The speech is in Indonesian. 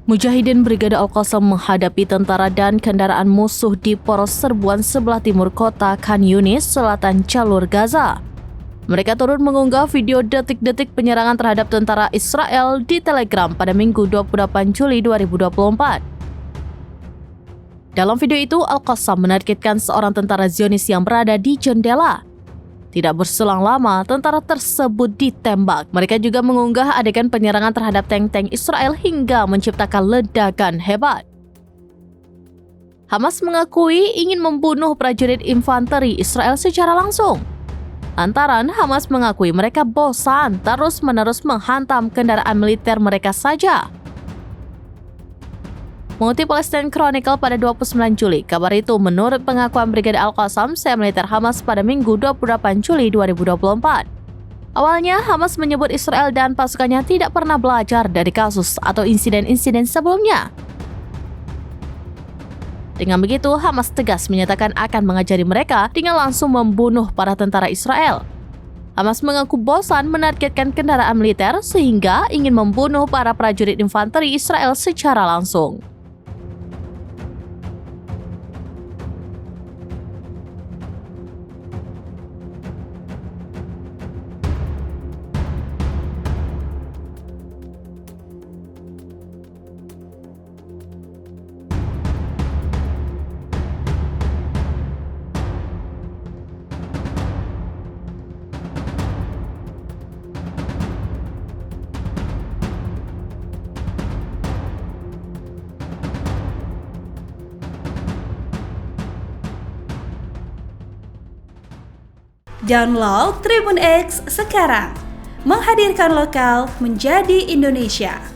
Mujahidin Brigade Al-Qassam menghadapi tentara dan kendaraan musuh di poros serbuan sebelah timur kota Khan Yunis, selatan jalur Gaza. Mereka turut mengunggah video detik-detik penyerangan terhadap tentara Israel di Telegram pada Minggu 28 Juli 2024. Dalam video itu, Al-Qassam menargetkan seorang tentara Zionis yang berada di jendela. Tidak berselang lama, tentara tersebut ditembak. Mereka juga mengunggah adegan penyerangan terhadap tank-tank Israel hingga menciptakan ledakan hebat. Hamas mengakui ingin membunuh prajurit infanteri Israel secara langsung. Lantaran Hamas mengakui mereka bosan terus-menerus menghantam kendaraan militer mereka saja. Mengutip Palestine Chronicle pada 29 Juli, kabar itu menurut pengakuan Brigade Al-Qassam, sayap militer Hamas pada Minggu 28 Juli 2024. Awalnya, Hamas menyebut Israel dan pasukannya tidak pernah belajar dari kasus atau insiden-insiden sebelumnya. Dengan begitu, Hamas tegas menyatakan akan mengajari mereka dengan langsung membunuh para tentara Israel. Hamas mengaku bosan menargetkan kendaraan militer sehingga ingin membunuh para prajurit infanteri Israel secara langsung. Download Tribun X sekarang, menghadirkan lokal menjadi Indonesia.